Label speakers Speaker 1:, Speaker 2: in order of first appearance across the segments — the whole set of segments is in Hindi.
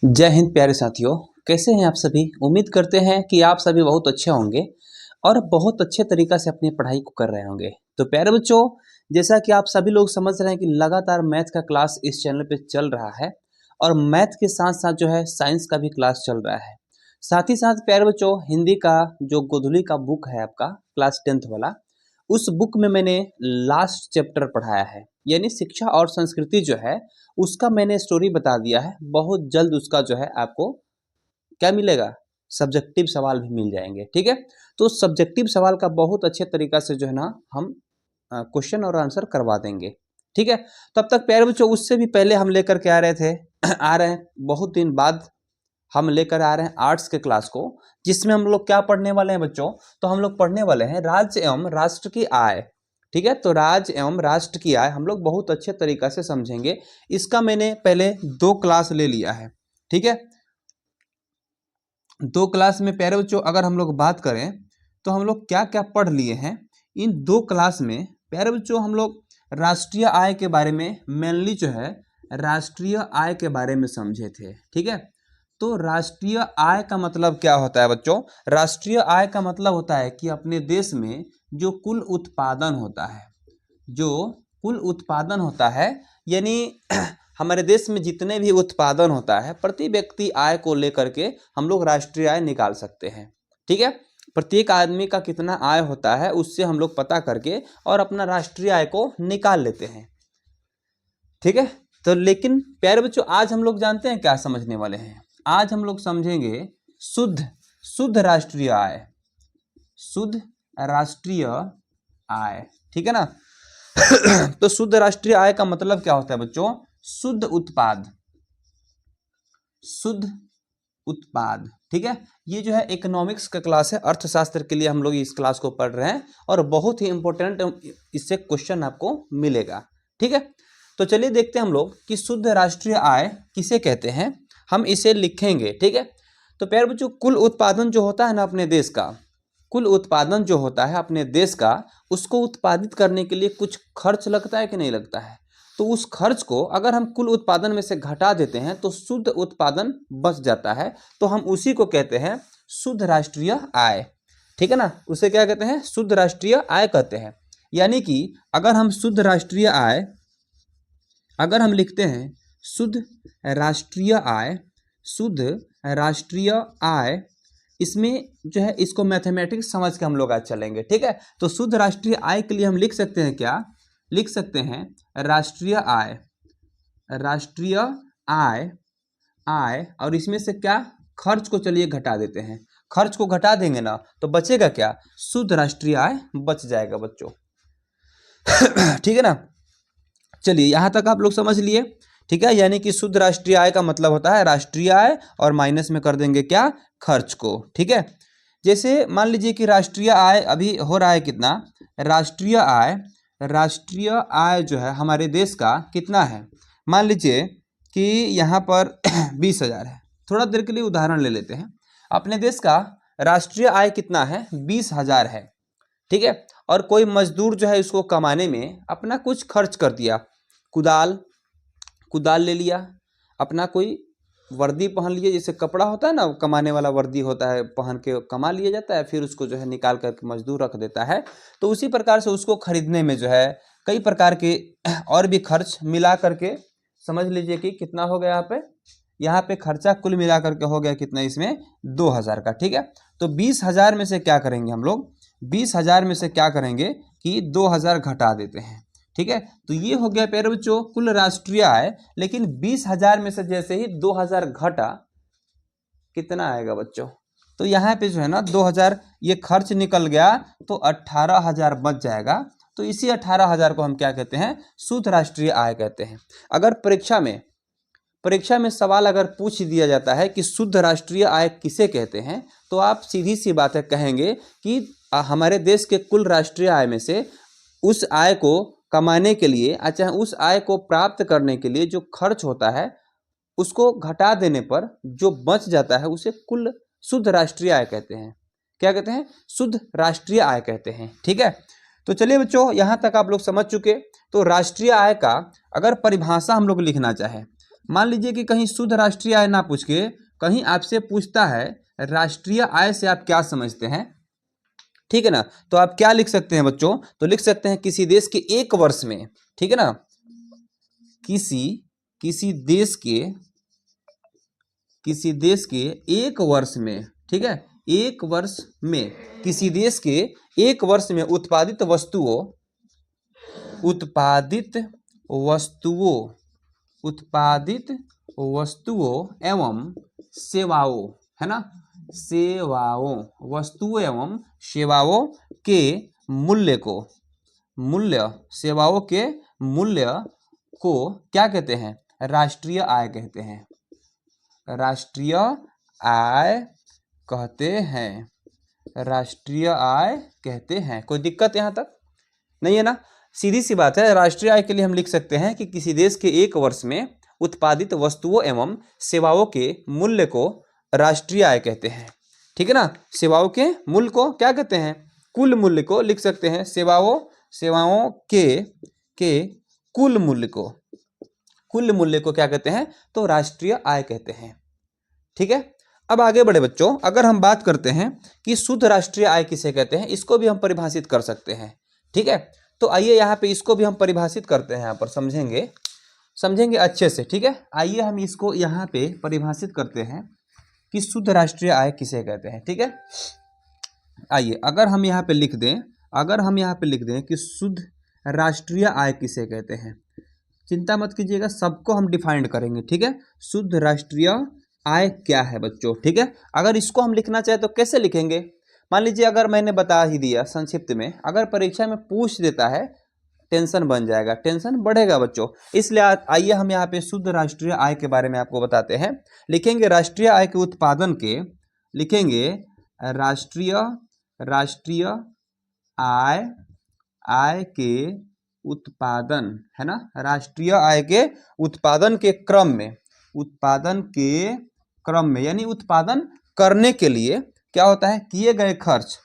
Speaker 1: जय हिंद प्यारे साथियों। कैसे हैं आप सभी। उम्मीद करते हैं कि आप सभी बहुत अच्छे होंगे और बहुत अच्छे तरीक़ा से अपनी पढ़ाई को कर रहे होंगे। तो प्यारे बच्चों, जैसा कि आप सभी लोग समझ रहे हैं कि लगातार मैथ का क्लास इस चैनल पे चल रहा है और मैथ के साथ साथ जो है साइंस का भी क्लास चल रहा है। साथ ही साथ प्यारे बच्चों, हिंदी का जो गोधुली का बुक है आपका क्लास 10th वाला, उस बुक में मैंने लास्ट चैप्टर पढ़ाया है, यानी शिक्षा और संस्कृति जो है उसका मैंने स्टोरी बता दिया है। बहुत जल्द उसका जो है आपको क्या मिलेगा, सब्जेक्टिव सवाल भी मिल जाएंगे। ठीक है, तो सब्जेक्टिव सवाल का बहुत अच्छे तरीका से जो है ना हम क्वेश्चन और आंसर करवा देंगे। ठीक है, तब तक प्यारे बच्चों, उससे भी पहले हम लेकर के आ रहे थे आ रहे हैं बहुत दिन बाद हम लेकर आ रहे हैं आर्ट्स के क्लास को, जिसमें हम लोग क्या पढ़ने वाले हैं बच्चों। तो हम लोग पढ़ने वाले हैं राज्य एवं राष्ट्र की आय। ठीक है, तो राज्य एवं राष्ट्र की आय हम लोग बहुत अच्छे तरीका से समझेंगे। इसका मैंने पहले 2 क्लास ले लिया है। ठीक है, 2 क्लास में प्यारे बच्चों अगर हम लोग बात करें तो हम लोग क्या क्या पढ़ लिए हैं इन 2 क्लास में। प्यारे बच्चों, हम लोग राष्ट्रीय आय के बारे में मेनली जो है राष्ट्रीय आय के बारे में समझे थे। ठीक है, तो राष्ट्रीय आय का मतलब क्या होता है बच्चों। राष्ट्रीय आय का मतलब होता है कि अपने देश में जो कुल उत्पादन होता है, जो कुल उत्पादन होता है, यानी हमारे देश में जितने भी उत्पादन होता है प्रति व्यक्ति आय को लेकर के हम लोग राष्ट्रीय आय निकाल सकते हैं। ठीक है, प्रत्येक आदमी का कितना आय होता है उससे हम लोग पता करके और अपना राष्ट्रीय आय को निकाल लेते हैं। ठीक है, तो लेकिन प्यारे बच्चों आज हम लोग जानते हैं क्या समझने वाले हैं। आज हम लोग समझेंगे शुद्ध राष्ट्रीय आय, शुद्ध राष्ट्रीय आय। ठीक है ना तो शुद्ध राष्ट्रीय आय का मतलब क्या होता है बच्चों, शुद्ध उत्पाद, शुद्ध उत्पाद। ठीक है, ये जो है इकोनॉमिक्स का क्लास है, अर्थशास्त्र के लिए हम लोग इस क्लास को पढ़ रहे हैं और बहुत ही इंपॉर्टेंट इससे क्वेश्चन आपको मिलेगा। ठीक है, तो चलिए देखते हैं हम लोग कि शुद्ध राष्ट्रीय आय किसे कहते हैं। हम इसे लिखेंगे। ठीक है, तो प्यारे बच्चों कुल उत्पादन जो होता है ना अपने देश का, कुल उत्पादन जो होता है अपने देश का, उसको उत्पादित करने के लिए कुछ खर्च लगता है कि नहीं लगता है। तो उस खर्च को अगर हम कुल उत्पादन में से घटा देते हैं तो शुद्ध उत्पादन बच जाता है, तो हम उसी को कहते हैं शुद्ध राष्ट्रीय आय। ठीक है ना, उसे क्या कहते हैं, शुद्ध राष्ट्रीय आय कहते हैं। यानी कि अगर हम शुद्ध राष्ट्रीय आय अगर हम लिखते हैं शुद्ध राष्ट्रीय आय, शुद्ध राष्ट्रीय आय, इसमें जो है इसको मैथमेटिक्स समझ के हम लोग आज चलेंगे। ठीक है, तो शुद्ध राष्ट्रीय आय के लिए हम लिख सकते हैं, क्या लिख सकते हैं, राष्ट्रीय आय, राष्ट्रीय आय, आय, और इसमें से क्या खर्च को चलिए घटा देते हैं। खर्च को घटा देंगे ना तो बचेगा क्या, शुद्ध राष्ट्रीय आय बच जाएगा बच्चों। ठीक है ना, चलिए यहाँ तक आप लोग समझ लिए। ठीक है, यानी कि शुद्ध राष्ट्रीय आय का मतलब होता है राष्ट्रीय आय और माइनस में कर देंगे क्या, खर्च को। ठीक है, जैसे मान लीजिए कि राष्ट्रीय आय अभी हो रहा है कितना, राष्ट्रीय आय जो है हमारे देश का कितना है। मान लीजिए कि यहाँ पर 20,000 है। थोड़ा देर के लिए उदाहरण ले लेते हैं। अपने देश का राष्ट्रीय आय कितना है, 20,000 है। ठीक है, और कोई मजदूर जो है इसको कमाने में अपना कुछ खर्च कर दिया, कुदाल ले लिया, अपना कोई वर्दी पहन लिया, जैसे कपड़ा होता है ना कमाने वाला वर्दी होता है, पहन के कमा लिया जाता है, फिर उसको जो है निकाल करके मजदूर रख देता है। तो उसी प्रकार से उसको खरीदने में जो है कई प्रकार के और भी खर्च मिला करके समझ लीजिए कि कितना हो गया यहाँ पे खर्चा कुल मिला करके हो गया कितना, इसमें 2,000 का। ठीक है, तो 20,000 में से क्या करेंगे हम लोग, 20,000 में से क्या करेंगे कि 2,000 घटा देते हैं। ठीक है, तो ये हो गया प्यारे बच्चों कुल राष्ट्रीय आय। लेकिन 20,000 में से जैसे ही 2,000 घटा, कितना आएगा बच्चों, तो यहाँ पे जो है ना 2,000 ये खर्च निकल गया तो 18,000 बच जाएगा। तो इसी 18,000 को हम क्या कहते हैं, शुद्ध राष्ट्रीय आय कहते हैं। अगर परीक्षा में सवाल अगर पूछ दिया जाता है कि शुद्ध राष्ट्रीय आय किसे कहते हैं, तो आप सीधी सी बात है कहेंगे कि हमारे देश के कुल राष्ट्रीय आय में से उस आय को कमाने के लिए, अच्छा उस आय को प्राप्त करने के लिए जो खर्च होता है उसको घटा देने पर जो बच जाता है उसे कुल शुद्ध राष्ट्रीय आय कहते हैं। क्या कहते हैं, शुद्ध राष्ट्रीय आय कहते हैं। ठीक है, तो चलिए बच्चों यहाँ तक आप लोग समझ चुके। तो राष्ट्रीय आय का अगर परिभाषा हम लोग लिखना चाहें मान लीजिए कि कहीं शुद्ध राष्ट्रीय आय ना पूछ के कहीं आपसे पूछता है राष्ट्रीय आय से आप क्या समझते हैं, ठीक है ना, तो आप क्या लिख सकते हैं बच्चों, तो लिख सकते हैं किसी देश के एक वर्ष में, ठीक है ना, किसी देश के एक वर्ष में, ठीक है, एक वर्ष में किसी देश के एक वर्ष में उत्पादित वस्तुओं एवं सेवाओं, है ना, वस्तुओं एवं सेवाओं के सेवाओं के मूल्य को क्या कहते हैं, राष्ट्रीय आय कहते हैं, राष्ट्रीय आय कहते हैं। कोई दिक्कत यहाँ तक नहीं है ना, सीधी सी बात है। राष्ट्रीय आय के लिए हम लिख सकते हैं कि किसी देश के एक वर्ष में उत्पादित वस्तुओं एवं सेवाओं के मूल्य को राष्ट्रीय आय कहते हैं, ठीक है ना। सेवाओं के मूल्य को क्या कहते हैं, कुल मूल्य को लिख सकते हैं, सेवाओं के कुल मूल्य को क्या कहते हैं, तो राष्ट्रीय आय कहते हैं, ठीक है। अब आगे बढ़े बच्चों, अगर हम बात करते हैं कि शुद्ध राष्ट्रीय आय किसे कहते हैं, इसको भी हम परिभाषित कर सकते हैं, ठीक है। तो आइए यहाँ पे इसको भी हम परिभाषित करते हैं, यहाँ पर समझेंगे अच्छे से, ठीक है। आइए हम इसको यहाँ पे परिभाषित करते हैं कि शुद्ध राष्ट्रीय आय किसे कहते हैं, ठीक है। आइए अगर हम यहाँ पे लिख दें कि शुद्ध राष्ट्रीय आय किसे कहते हैं, चिंता मत कीजिएगा, सबको हम डिफाइंड करेंगे, ठीक है। शुद्ध राष्ट्रीय आय क्या है बच्चों, ठीक है। अगर इसको हम लिखना चाहे तो कैसे लिखेंगे, मान लीजिए अगर मैंने बता ही दिया संक्षिप्त में, अगर परीक्षा में पूछ देता है टेंशन बन जाएगा, टेंशन बढ़ेगा बच्चों। इसलिए आइए हम यहाँ पे शुद्ध राष्ट्रीय आय के बारे में आपको बताते हैं। लिखेंगे राष्ट्रीय आय के उत्पादन के, लिखेंगे राष्ट्रीय आय के उत्पादन, है ना, राष्ट्रीय आय के उत्पादन के क्रम में यानी उत्पादन करने के लिए क्या होता है, किए गए खर्च,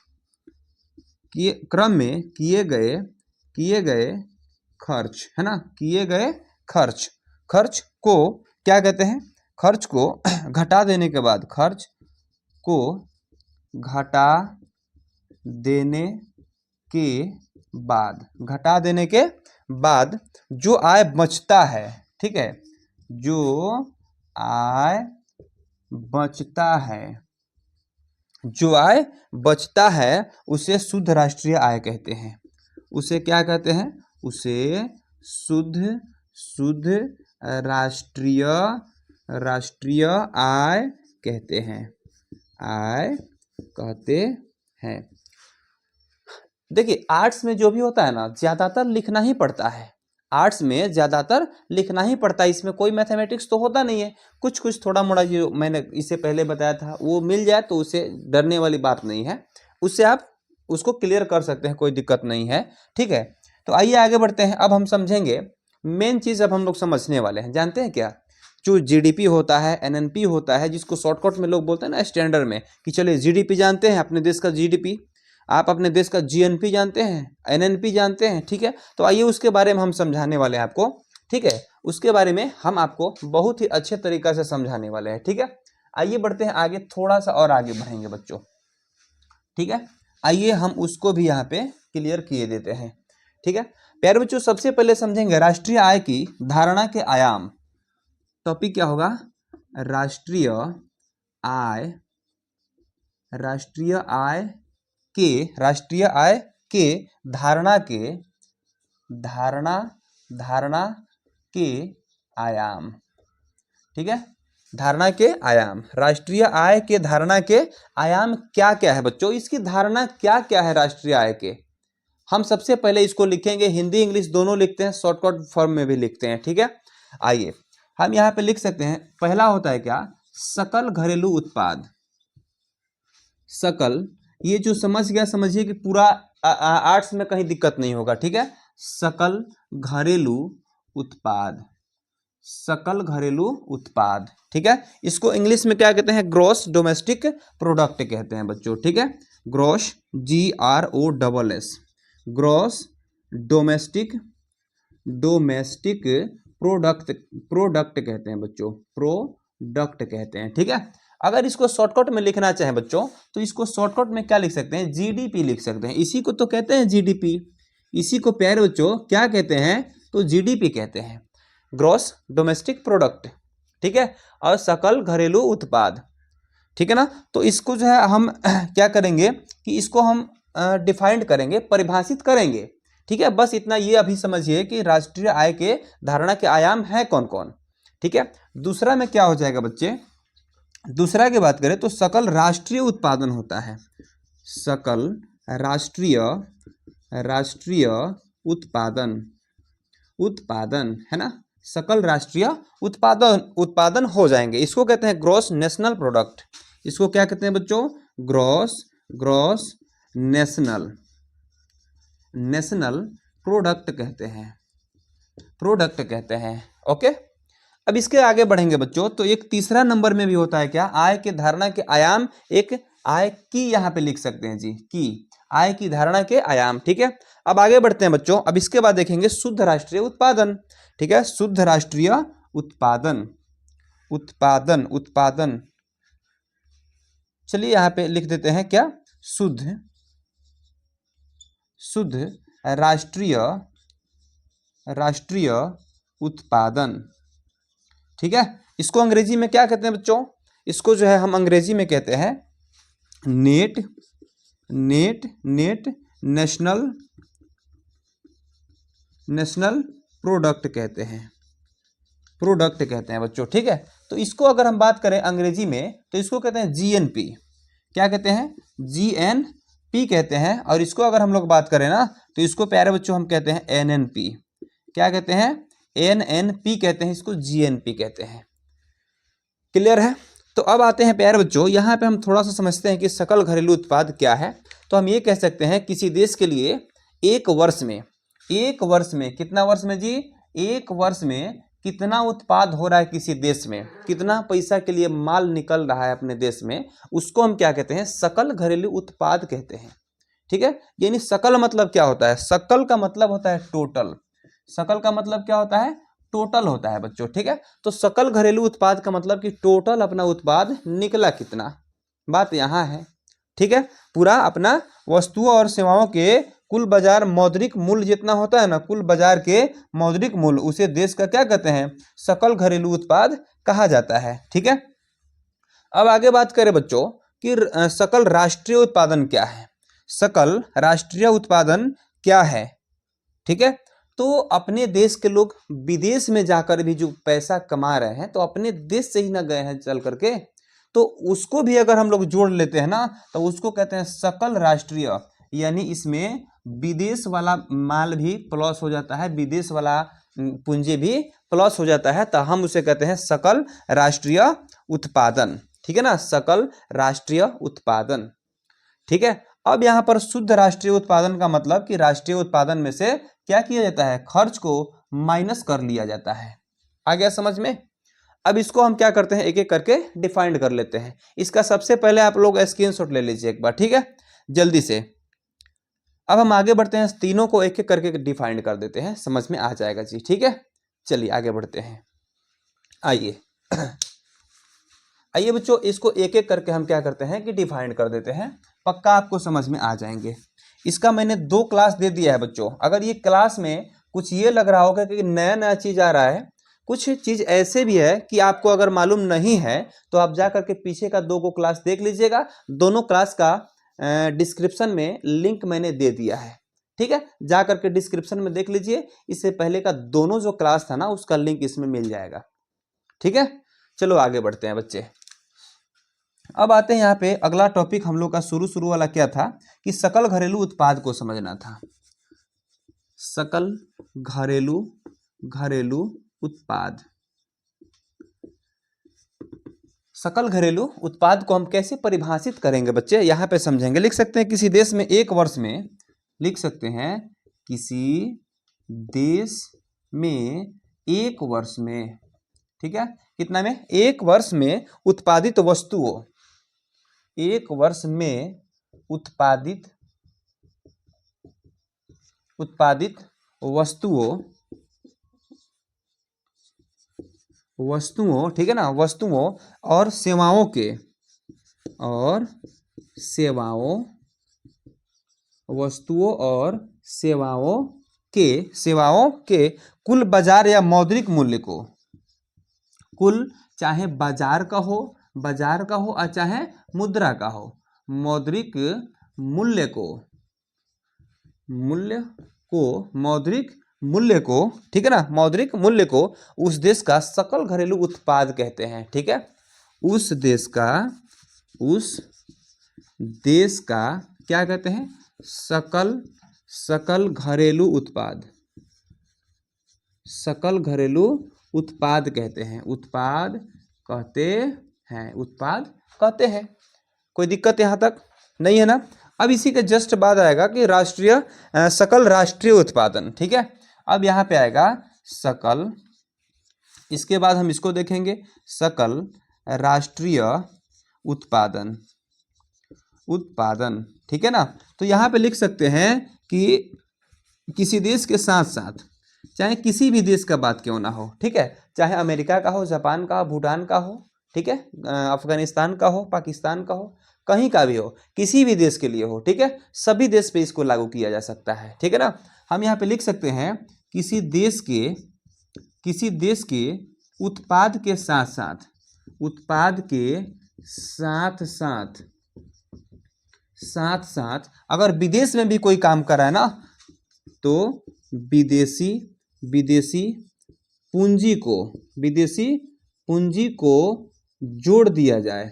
Speaker 1: क्रम में किए गए खर्च, है ना, किए गए खर्च को क्या कहते हैं, खर्च को घटा देने के बाद जो आय बचता है, ठीक है, जो आय बचता है उसे शुद्ध राष्ट्रीय आय कहते हैं। उसे क्या कहते हैं, उसे शुद्ध राष्ट्रीय आय कहते हैं। देखिए आर्ट्स में जो भी होता है ना, ज्यादातर लिखना ही पड़ता है, इसमें कोई मैथमेटिक्स तो होता नहीं है, कुछ थोड़ा मोड़ा जो मैंने इससे पहले बताया था वो मिल जाए तो उसे डरने वाली बात नहीं है, उससे आप उसको क्लियर कर सकते हैं, कोई दिक्कत नहीं है, ठीक है। तो आइए आगे बढ़ते हैं। अब हम समझेंगे मेन चीज, अब हम लोग समझने वाले हैं, जानते हैं क्या, जो जीडीपी होता है, एनएनपी होता है, जिसको शॉर्टकट में लोग बोलते हैं ना स्टैंडर्ड में, कि चलिए जीडीपी जानते हैं, अपने देश का जीडीपी, आप अपने देश का जीएनपी जानते हैं, एनएनपी जानते हैं, ठीक है। तो आइए उसके बारे में हम समझाने वाले हैं आपको, ठीक है, उसके बारे में हम आपको बहुत ही अच्छे तरीका से समझाने वाले हैं, ठीक है। आइए बढ़ते हैं आगे, थोड़ा सा और आगे बढ़ेंगे बच्चों, ठीक है। आइए हम उसको भी यहाँ पे क्लियर किए देते हैं, ठीक है। प्यारे बच्चों, सबसे पहले समझेंगे राष्ट्रीय आय की धारणा के आयाम। टॉपिक क्या होगा, राष्ट्रीय आय के धारणा के आयाम, ठीक है। धारणा के आयाम, राष्ट्रीय आय के धारणा के आयाम क्या क्या है बच्चों, इसकी धारणा क्या क्या है राष्ट्रीय आय के, हम सबसे पहले इसको लिखेंगे, हिंदी इंग्लिश दोनों लिखते हैं, शॉर्टकट फॉर्म में भी लिखते हैं, ठीक है। आइए हम यहाँ पे लिख सकते हैं, पहला होता है क्या, सकल घरेलू उत्पाद। सकल, ये जो समझ गया समझिए कि पूरा आर्ट्स में कहीं दिक्कत नहीं होगा, ठीक है। सकल घरेलू उत्पाद, ठीक है। इसको इंग्लिश में क्या कहते हैं, ग्रॉस डोमेस्टिक प्रोडक्ट कहते हैं बच्चों, ठीक है। Gross GROSS, gross domestic product कहते हैं बच्चों, प्रोडक्ट कहते हैं। ठीक है, अगर इसको शॉर्टकट में लिखना चाहें बच्चों तो इसको शॉर्टकट में क्या लिख सकते हैं, जीडीपी लिख सकते हैं। इसी को तो कहते हैं जीडीपी, इसी को प्यारे बच्चों क्या कहते हैं, तो जीडीपी कहते हैं, ग्रॉस डोमेस्टिक प्रोडक्ट। ठीक है, और सकल घरेलू उत्पाद। ठीक है ना, तो इसको जो है हम क्या करेंगे कि इसको हम डिफाइंड करेंगे, परिभाषित करेंगे। ठीक है, बस इतना ये अभी समझिए कि राष्ट्रीय आय के धारणा के आयाम हैं कौन कौन। ठीक है, दूसरा में क्या हो जाएगा बच्चे, दूसरा की बात करें तो सकल राष्ट्रीय उत्पादन होता है, सकल राष्ट्रीय उत्पादन है ना, सकल राष्ट्रीय उत्पादन हो जाएंगे। इसको कहते हैं ग्रॉस नेशनल प्रोडक्ट। इसको क्या कहते हैं बच्चों, ग्रॉस नेशनल प्रोडक्ट कहते हैं। ओके, अब इसके आगे बढ़ेंगे बच्चों तो एक तीसरा नंबर में भी होता है क्या, आय के धारणा के आयाम, एक आय की यहाँ पे लिख सकते हैं जी, की आय की धारणा के आयाम। ठीक है, अब आगे बढ़ते हैं बच्चों। अब इसके बाद देखेंगे शुद्ध राष्ट्रीय उत्पादन। ठीक है, शुद्ध राष्ट्रीय उत्पादन चलिए यहाँ पे लिख देते हैं क्या, शुद्ध राष्ट्रीय उत्पादन। ठीक है, इसको अंग्रेजी में क्या कहते हैं बच्चों, इसको जो है हम अंग्रेजी में कहते हैं नेट नेशनल प्रोडक्ट कहते हैं बच्चों। ठीक है, तो इसको अगर हम बात करें अंग्रेजी में तो इसको कहते हैं जीएनपी। क्या कहते हैं, जीएनपी कहते हैं। और इसको अगर हम लोग बात करें ना तो इसको प्यारे बच्चों हम कहते हैं एनएनपी। क्या कहते हैं, एनएनपी कहते हैं, इसको जीएनपी कहते हैं। क्लियर है, तो अब आते हैं प्यारे बच्चों, यहाँ पे हम थोड़ा सा समझते हैं कि सकल घरेलू उत्पाद क्या है। तो हम ये कह सकते हैं किसी देश के लिए एक वर्ष में कितना वर्ष में जी, एक वर्ष में कितना उत्पाद हो रहा है किसी देश में, कितना पैसा के लिए माल निकल रहा है अपने देश में, उसको हम क्या कहते हैं, सकल घरेलू उत्पाद कहते हैं। ठीक है, यानी सकल मतलब क्या होता है, सकल का मतलब होता है टोटल, सकल का मतलब क्या होता है, टोटल होता है बच्चों। ठीक है, तो सकल घरेलू उत्पाद का मतलब कि टोटल अपना उत्पाद निकला कितना, बात यहाँ है। ठीक है, पूरा अपना वस्तुओं और सेवाओं के कुल बाजार मौद्रिक मूल्य जितना होता है ना, कुल बाजार के मौद्रिक मूल्य, उसे देश का क्या कहते हैं, सकल घरेलू उत्पाद कहा जाता है। ठीक है, अब आगे बात करें बच्चों कि सकल राष्ट्रीय उत्पादन क्या है, सकल राष्ट्रीय उत्पादन क्या है। ठीक है, तो अपने देश के लोग विदेश में जाकर भी जो पैसा कमा रहे हैं तो अपने देश से ही ना गए हैं चल करके, तो उसको भी अगर हम लोग जोड़ लेते हैं ना तो उसको कहते हैं सकल राष्ट्रीय, यानी इसमें विदेश वाला माल भी प्लस हो जाता है, विदेश वाला पूंजी भी प्लस हो जाता है, तो हम उसे कहते हैं सकल राष्ट्रीय उत्पादन। ठीक है ना, सकल राष्ट्रीय उत्पादन। ठीक है, अब यहाँ पर शुद्ध राष्ट्रीय उत्पादन का मतलब कि राष्ट्रीय उत्पादन में से क्या किया जाता है, खर्च को माइनस कर लिया जाता है। आ गया समझ में। अब इसको हम क्या करते हैं, एक एक करके डिफाइंड कर लेते हैं। इसका सबसे पहले आप लोग स्क्रीनशॉट ले लीजिए एक बार, ठीक है, जल्दी से। अब हम आगे बढ़ते हैं, तीनों को एक एक करके डिफाइंड कर देते हैं, समझ में आ जाएगा जी। ठीक है, चलिए आगे बढ़ते हैं। आइए आइए बच्चों, इसको एक एक करके हम क्या करते हैं कि डिफाइंड कर देते हैं, पक्का आपको समझ में आ जाएंगे। इसका मैंने 2 क्लास दे दिया है बच्चों। अगर ये क्लास में कुछ ये लग रहा होगा कि नया नया चीज़ आ रहा है, कुछ चीज़ ऐसे भी है कि आपको अगर मालूम नहीं है तो आप जा करके पीछे का 2 क्लास देख लीजिएगा। दोनों क्लास का डिस्क्रिप्शन में लिंक मैंने दे दिया है। ठीक है, जा करके डिस्क्रिप्शन में देख लीजिए। इससे पहले का दोनों जो क्लास था ना उसका लिंक इसमें मिल जाएगा। ठीक है, चलो आगे बढ़ते हैं बच्चे। अब आते हैं यहाँ पे अगला टॉपिक हम लोग का शुरू वाला क्या था कि सकल घरेलू उत्पाद को समझना था। सकल घरेलू उत्पाद, सकल घरेलू उत्पाद को हम कैसे परिभाषित करेंगे बच्चे, यहाँ पे समझेंगे। लिख सकते हैं किसी देश में एक वर्ष में, लिख सकते हैं किसी देश में एक वर्ष में, ठीक है, कितना में, एक वर्ष में उत्पादित वस्तुओं, एक वर्ष में उत्पादित वस्तुओं वस्तुओं, ठीक है ना, वस्तुओं और सेवाओं के, और वस्तुओं और सेवाओं के कुल बाजार या मौद्रिक मूल्य को, कुल चाहे बाजार का हो और चाहे मुद्रा का हो, मौद्रिक मूल्य को, ठीक है ना, मौद्रिक मूल्य को उस देश का सकल घरेलू उत्पाद कहते हैं। ठीक है, उस देश का क्या कहते हैं? सकल घरेलू उत्पाद, सकल घरेलू उत्पाद कहते हैं, उत्पाद कहते हैं। कोई दिक्कत यहाँ तक नहीं है ना? अब इसी के जस्ट बाद आएगा कि सकल राष्ट्रीय उत्पादन। ठीक है, अब यहाँ पे आएगा सकल, इसके बाद हम इसको देखेंगे सकल राष्ट्रीय उत्पादन। ठीक है ना, तो यहाँ पे लिख सकते हैं कि किसी देश के साथ साथ, चाहे किसी भी देश का बात क्यों ना हो, ठीक है, चाहे अमेरिका का हो, जापान का हो, भूटान का हो, ठीक है, अफगानिस्तान का हो, पाकिस्तान का हो, कहीं का भी हो, किसी भी देश के लिए हो, ठीक है, सभी देश पे इसको लागू किया जा सकता है। ठीक है ना, हम यहाँ पे लिख सकते हैं किसी देश के उत्पाद के साथ साथ अगर विदेश में भी कोई काम कर रहा है ना, तो विदेशी पूंजी को जोड़ दिया जाए,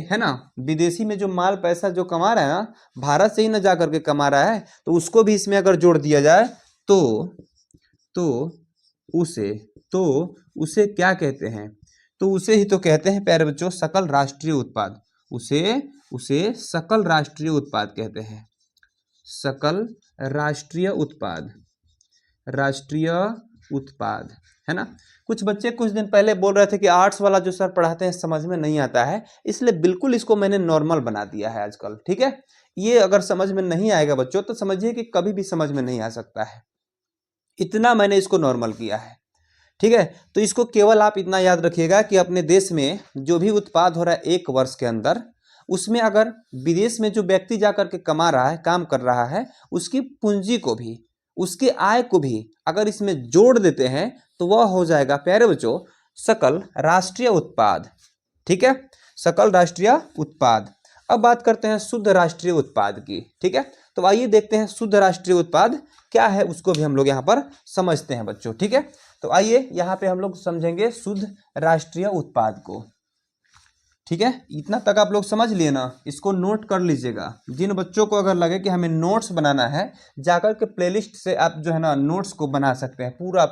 Speaker 1: है ना। विदेशी में जो माल पैसा जो कमा रहा है ना, भारत से ही ना जा करके कमा रहा है, तो उसको भी इसमें अगर जोड़ दिया जाए तो उसे क्या कहते हैं? तो उसे ही तो कहते हैं प्यारे बच्चों सकल राष्ट्रीय उत्पाद। उसे सकल राष्ट्रीय उत्पाद कहते हैं, सकल राष्ट्रीय उत्पाद, है ना। कुछ बच्चे कुछ दिन पहले बोल रहे थे कि आर्ट्स वाला जो सर पढ़ाते हैं समझ में नहीं आता है, इसलिए बिल्कुल इसको मैंने नॉर्मल बना दिया है आजकल। ठीक है, ये अगर समझ में नहीं आएगा बच्चों तो समझिए कि कभी भी समझ में नहीं आ सकता है, इतना मैंने इसको नॉर्मल किया है। ठीक है, तो इसको केवल आप इतना याद रखिएगा कि अपने देश में जो भी उत्पाद हो रहा है 1 वर्ष के अंदर, उसमें अगर विदेश में जो व्यक्ति जाकर के कमा रहा है, काम कर रहा है, उसकी पूंजी को भी, उसके आय को भी अगर इसमें जोड़ देते हैं तो वह हो जाएगा प्यारे बच्चों सकल राष्ट्रीय उत्पाद। ठीक है, सकल राष्ट्रीय उत्पाद। अब बात करते हैं शुद्ध राष्ट्रीय उत्पाद की। ठीक है, तो आइए देखते हैं शुद्ध राष्ट्रीय उत्पाद क्या है, उसको भी हम लोग यहाँ पर समझते हैं बच्चों। ठीक है, तो आइए यहाँ पे हम लोग समझेंगे शुद्ध राष्ट्रीय उत्पाद को। ठीक है, इतना तक आप लोग समझ लिए ना, इसको नोट कर लीजिएगा। जिन बच्चों को अगर लगे कि हमें नोट्स बनाना है, जाकर के प्लेलिस्ट से आप जो है ना नोट्स को बना सकते हैं, पूरा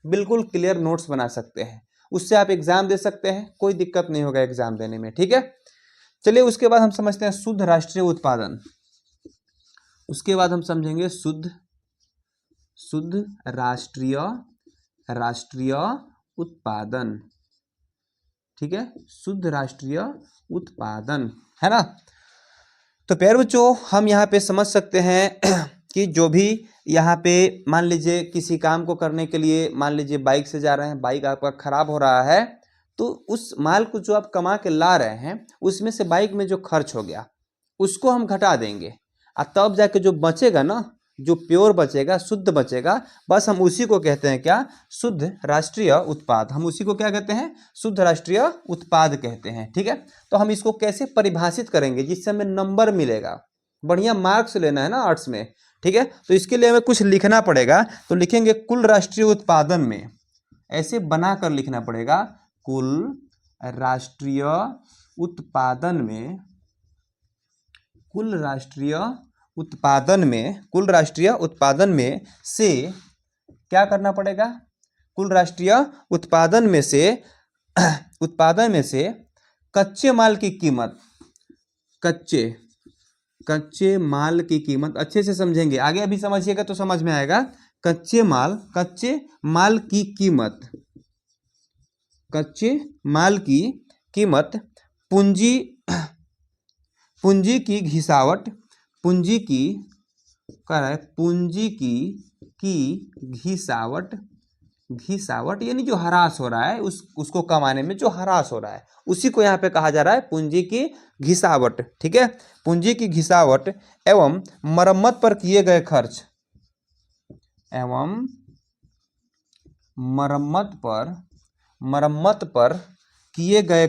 Speaker 1: बिल्कुल क्लियर नोट्स बना सकते हैं, उससे आप एग्जाम दे सकते हैं, कोई दिक्कत नहीं होगा एग्जाम देने में। ठीक है, चलिए उसके बाद हम समझते हैं शुद्ध राष्ट्रीय उत्पादन। उसके बाद हम समझेंगे शुद्ध राष्ट्रीय उत्पादन। ठीक है, शुद्ध राष्ट्रीय उत्पादन, है ना। तो प्यारे बच्चों हम यहाँ पे समझ सकते हैं कि जो भी यहाँ पे मान लीजिए किसी काम को करने के लिए, मान लीजिए बाइक से जा रहे हैं, बाइक आपका खराब हो रहा है, तो उस माल को जो आप कमा के ला रहे हैं उसमें से बाइक में जो खर्च हो गया उसको हम घटा देंगे, और तब जाके जो बचेगा ना, जो प्योर बचेगा, शुद्ध बचेगा, बस हम उसी को कहते हैं क्या? शुद्ध राष्ट्रीय उत्पाद। हम उसी को क्या कहते हैं? शुद्ध राष्ट्रीय उत्पाद कहते हैं। ठीक है, तो हम इसको कैसे परिभाषित करेंगे जिससे हमें नंबर मिलेगा, बढ़िया मार्क्स लेना है ना आर्ट्स में। ठीक है, तो इसके लिए हमें कुछ लिखना पड़ेगा, तो लिखेंगे कुल राष्ट्रीय उत्पादन में, ऐसे बनाकर लिखना पड़ेगा, कुल राष्ट्रीय उत्पादन में, कुल राष्ट्रीय उत्पादन में से क्या करना पड़ेगा? कुल राष्ट्रीय उत्पादन में से कच्चे माल की कीमत, कच्चे माल की कीमत अच्छे से समझेंगे, आगे अभी समझिएगा तो समझ में आएगा। कच्चे माल की कीमत, कच्चे माल की कीमत, पूंजी की घिसावट, पूंजी की घिसावट घिसावट यानी जो ह्रास हो रहा है, उसको कमाने में जो ह्रास हो रहा है, उसी को यहाँ पे कहा जा रहा है पूंजी की घिसावट। ठीक है, पूंजी की घिसावट एवं मरम्मत पर किए गए खर्च, एवं मरम्मत पर किए गए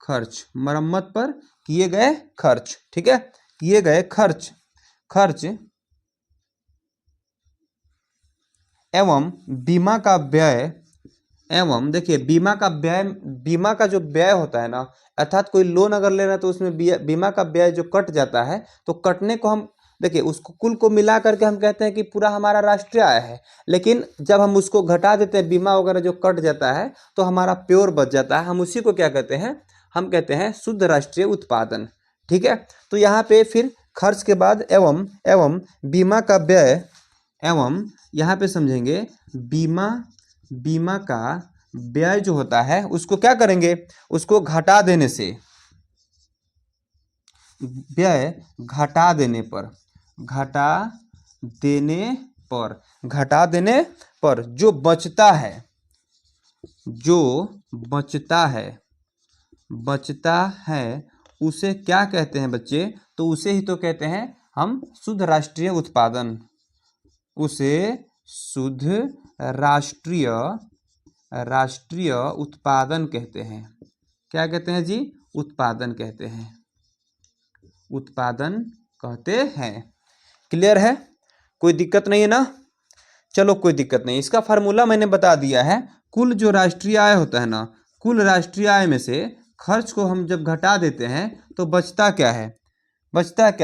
Speaker 1: खर्च, मरम्मत पर किए गए खर्च। ठीक है, किए गए खर्च एवं बीमा का व्यय, एवं देखिए बीमा का जो व्यय होता है ना, अर्थात कोई लोन अगर लेना तो उसमें बीमा का व्यय जो कट जाता है, तो कटने को हम देखिए उसको कुल को मिला करके हम कहते हैं कि पूरा हमारा राष्ट्रीय आय है, लेकिन जब हम उसको घटा देते हैं, बीमा वगैरह जो कट जाता है, तो हमारा प्योर बच जाता है, हम उसी को क्या कहते हैं, हम कहते हैं शुद्ध राष्ट्रीय उत्पादन। ठीक है, तो यहाँ पे फिर खर्च के बाद एवं बीमा का व्यय, एवं यहाँ पे समझेंगे बीमा का व्यय जो होता है उसको क्या करेंगे, उसको घटा देने से, व्यय घटा देने पर जो बचता है उसे क्या कहते हैं बच्चे, तो उसे ही तो कहते हैं हम शुद्ध राष्ट्रीय उत्पादन, उसे शुद्ध राष्ट्रीय उत्पादन कहते हैं। क्या कहते हैं जी, उत्पादन कहते हैं। क्लियर है, कोई दिक्कत नहीं है ना? चलो कोई दिक्कत नहीं, इसका फार्मूला मैंने बता दिया है। कुल जो राष्ट्रीय आय होता है ना, कुल राष्ट्रीय आय में से खर्च को हम जब घटा देते हैं तो बचता क्या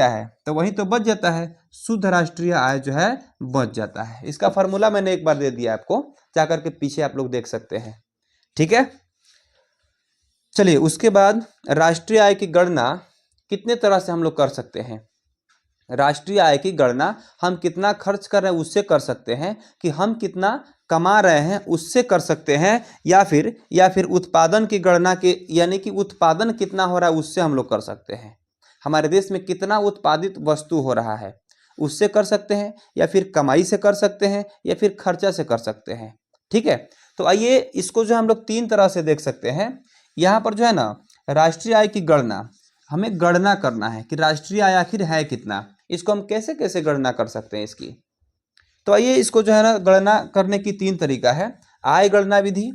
Speaker 1: है, तो वही तो बच जाता है, शुद्ध राष्ट्रीय आय जो है बच जाता है। इसका फार्मूला मैंने एक बार दे दिया आपको, जाकर के पीछे आप लोग देख सकते हैं। ठीक है, चलिए उसके बाद राष्ट्रीय आय की गणना कितने तरह से हम लोग कर सकते हैं। राष्ट्रीय आय की गणना हम कितना खर्च कर रहे हैं उससे कर सकते हैं, कि हम कितना कमा रहे हैं उससे कर सकते हैं, या फिर उत्पादन की गणना के, यानी कि उत्पादन कितना हो रहा है उससे हम लोग कर सकते हैं। हमारे देश में कितना उत्पादित वस्तु हो रहा है उससे कर सकते हैं, या फिर कमाई से कर सकते हैं, या फिर खर्चा से कर सकते हैं। ठीक है, तो आइए इसको जो हम लोग तीन तरह से देख सकते हैं। यहाँ पर जो है ना, राष्ट्रीय आय की गणना, हमें गणना करना है कि राष्ट्रीय आय आखिर है कितना, इसको हम कैसे कैसे गणना कर सकते हैं इसकी। तो आइए इसको जो है ना, गणना करने की तीन तरीका है। आय गणना विधि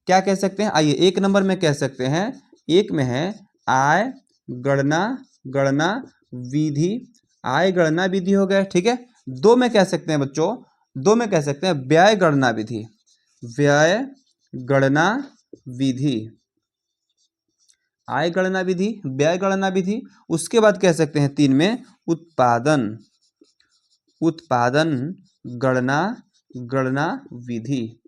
Speaker 1: क्या कह सकते हैं, आइए एक नंबर में कह सकते हैं, एक में है आय गणना विधि, आय गणना विधि हो गया। ठीक है, दो में कह सकते हैं बच्चों, दो में कह सकते हैं व्यय गणना विधि, आय गणना विधि, व्यय गणना विधि। उसके बाद कह सकते हैं तीन में उत्पादन गणना विधि।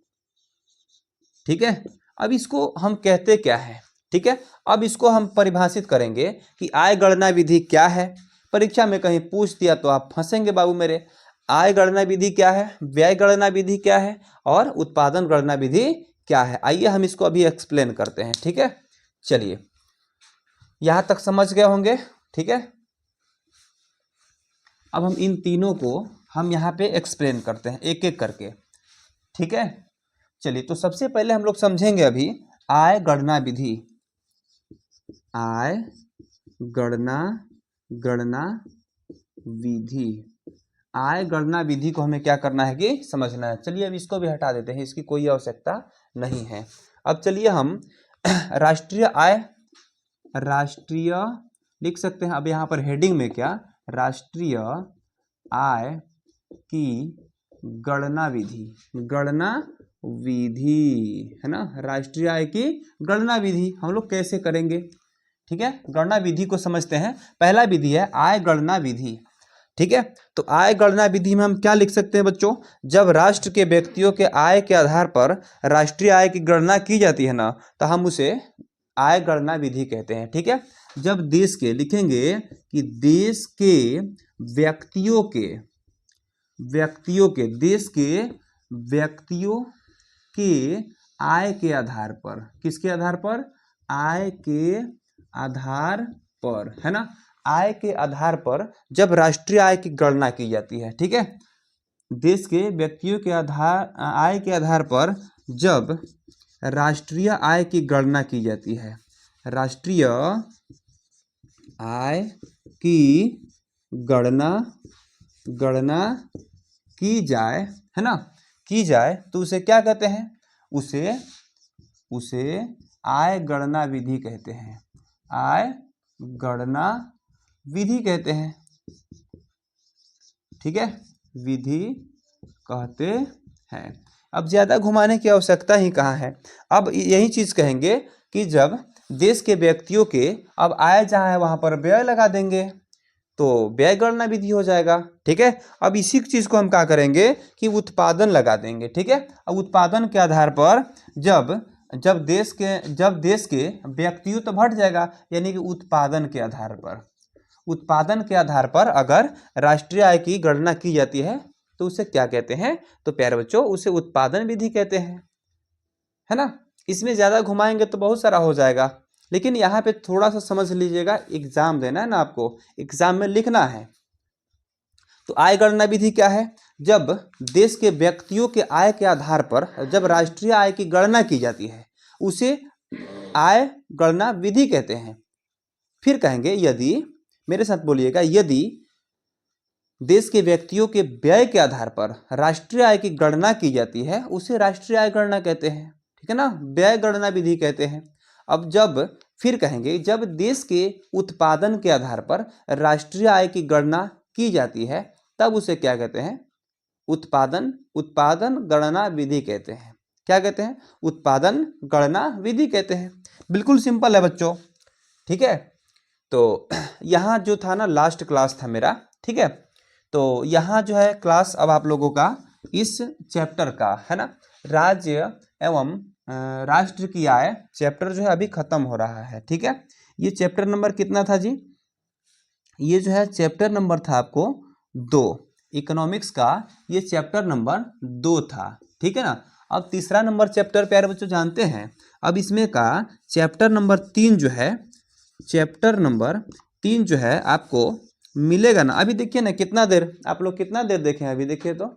Speaker 1: ठीक है, अब इसको हम कहते क्या है। ठीक है, अब इसको हम परिभाषित करेंगे कि आय गणना विधि क्या है। परीक्षा में कहीं पूछ दिया तो आप फंसेंगे बाबू मेरे। आय गणना विधि क्या है, व्यय गणना विधि क्या है, और उत्पादन गणना विधि क्या है। आइए हम इसको अभी एक्सप्लेन करते हैं। ठीक है, चलिए यहां तक समझ गए होंगे। ठीक है, अब हम इन तीनों को हम यहाँ पे एक्सप्लेन करते हैं एक एक करके। ठीक है, चलिए तो सबसे पहले हम लोग समझेंगे अभी आय गणना विधि। आय गणना विधि, आय गणना विधि को हमें क्या करना है कि समझना है। चलिए अब इसको भी हटा देते हैं, इसकी कोई आवश्यकता नहीं है। अब चलिए हम राष्ट्रीय लिख सकते हैं। अब यहाँ पर हेडिंग में क्या, राष्ट्रीय आय की गणना विधि है ना, राष्ट्रीय आय की गणना विधि हम लोग कैसे करेंगे। ठीक है, गणना विधि को समझते हैं। पहला विधि है आय गणना विधि। ठीक है, तो आय गणना विधि में हम क्या लिख सकते हैं बच्चों, जब राष्ट्र के व्यक्तियों के आय के आधार पर राष्ट्रीय आय की गणना की जाती है ना, तो हम उसे आय गणना विधि कहते हैं। ठीक है, जब देश के लिखेंगे कि देश के व्यक्तियों के आय के आधार पर, किसके आधार पर, आय के आधार पर, है ना, आय के आधार पर जब राष्ट्रीय आय की गणना की जाती है, ठीक है, देश के व्यक्तियों के आय के आधार पर जब राष्ट्रीय आय की गणना की जाती है, राष्ट्रीय आय की गणना की जाए, है ना, की जाए तो उसे क्या कहते हैं, उसे आय गणना विधि कहते हैं, आय गणना विधि कहते हैं, ठीक है, विधि कहते हैं। अब ज्यादा घुमाने की आवश्यकता ही कहाँ है, अब यही चीज कहेंगे कि जब देश के व्यक्तियों के अब आय जहाँ है वहां पर व्यय लगा देंगे तो व्यय गणना विधि हो जाएगा, ठीक है। अब इसी चीज को हम क्या करेंगे कि उत्पादन लगा देंगे, ठीक है। अब उत्पादन के आधार पर जब देश के व्यक्तियों तो बढ़ जाएगा, यानी कि उत्पादन के आधार पर अगर राष्ट्रीय आय की गणना की जाती है तो उसे क्या कहते हैं, तो प्यारे बच्चों उसे उत्पादन विधि कहते हैं, है ना। इसमें ज्यादा घुमाएंगे तो बहुत सारा हो जाएगा, लेकिन यहाँ पे थोड़ा सा समझ लीजिएगा, एग्जाम देना है ना आपको, एग्जाम में लिखना है। तो आय गणना विधि क्या है, जब देश के व्यक्तियों के आय के आधार पर जब राष्ट्रीय आय की गणना की जाती है उसे आय गणना विधि कहते हैं। फिर कहेंगे यदि, मेरे साथ बोलिएगा, यदि देश के व्यक्तियों के व्यय के आधार पर राष्ट्रीय आय की गणना की जाती है उसे राष्ट्रीय आय गणना कहते हैं, ठीक है ना, व्यय गणना विधि कहते हैं। अब फिर कहेंगे जब देश के उत्पादन के आधार पर राष्ट्रीय आय की गणना की जाती है तब उसे क्या कहते हैं, उत्पादन गणना विधि कहते हैं। क्या कहते हैं, उत्पादन गणना विधि कहते हैं। बिल्कुल सिंपल है बच्चों, ठीक है। तो यहाँ जो था ना लास्ट क्लास था मेरा, ठीक है, तो यहाँ जो है क्लास अब आप लोगों का इस चैप्टर का है ना, राज्य एवं राष्ट्र की आय चैप्टर जो है अभी खत्म हो रहा है, ठीक है। ये चैप्टर नंबर कितना था जी, ये जो है चैप्टर नंबर था आपको 2, इकोनॉमिक्स का ये चैप्टर नंबर 2 था, ठीक है ना। अब तीसरा नंबर चैप्टर प्यारे बच्चों जानते हैं, अब इसमें का चैप्टर नंबर 3 जो है, चैप्टर नंबर 3 जो है आपको मिलेगा ना। अभी देखिए ना कितना देर आप लोग कितना देर देखे हैं, अभी देखिए तो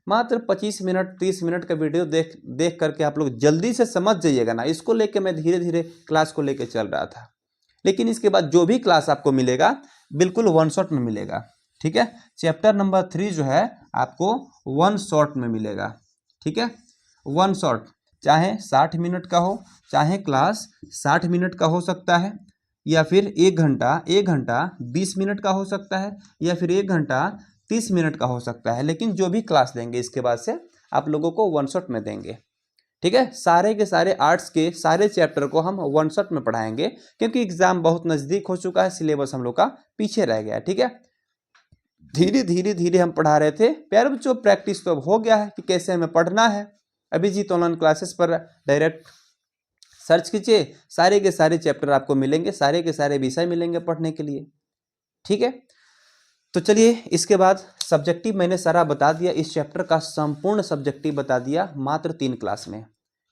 Speaker 1: मात्र 25 मिनट 30 मिनट का वीडियो देख करके आप लोग जल्दी से समझ जाइएगा ना। इसको लेके मैं धीरे धीरे क्लास को लेके चल रहा था, लेकिन इसके बाद जो भी क्लास आपको मिलेगा बिल्कुल वन शॉट में मिलेगा, ठीक है। चैप्टर नंबर 3 जो है आपको वन शॉट में मिलेगा, ठीक है, वन शॉट, चाहे 60 मिनट का हो, चाहे क्लास 60 मिनट का हो सकता है, या फिर 1 घंटा 20 मिनट का हो सकता है, या फिर 1 घंटा 30 मिनट का हो सकता है, लेकिन जो भी क्लास देंगे इसके बाद से आप लोगों को वन शॉट में देंगे, ठीक है। सारे के सारे आर्ट्स के सारे चैप्टर को हम वन शॉट में पढ़ाएंगे, क्योंकि एग्जाम बहुत नज़दीक हो चुका है, सिलेबस हम लोग का पीछे रह गया है, ठीक है। धीरे धीरे हम पढ़ा रहे थे प्यारे बच्चों, प्रैक्टिस तो अब हो गया है कि कैसे हमें पढ़ना है। अभिजीत ऑनलाइन क्लासेस पर डायरेक्ट सर्च कीजिए, सारे के सारे चैप्टर आपको मिलेंगे, सारे के सारे विषय मिलेंगे पढ़ने के लिए, ठीक है। तो चलिए इसके बाद सब्जेक्टिव मैंने सारा बता दिया, इस चैप्टर का संपूर्ण सब्जेक्टिव बता दिया मात्र 3 क्लास में,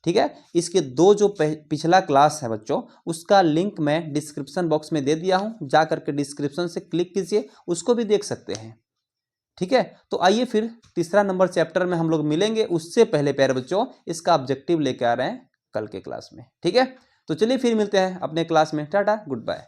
Speaker 1: ठीक है। इसके 2 जो पिछला क्लास है बच्चों उसका लिंक मैं डिस्क्रिप्शन बॉक्स में दे दिया हूं, जा करके डिस्क्रिप्शन से क्लिक कीजिए, उसको भी देख सकते हैं, ठीक है। तो आइए फिर तीसरा नंबर चैप्टर में हम लोग मिलेंगे, उससे पहले प्यारे बच्चों इसका ऑब्जेक्टिव लेके आ रहे हैं कल के क्लास में, ठीक है। तो चलिए फिर मिलते हैं अपने क्लास में, टाटा गुड बाय।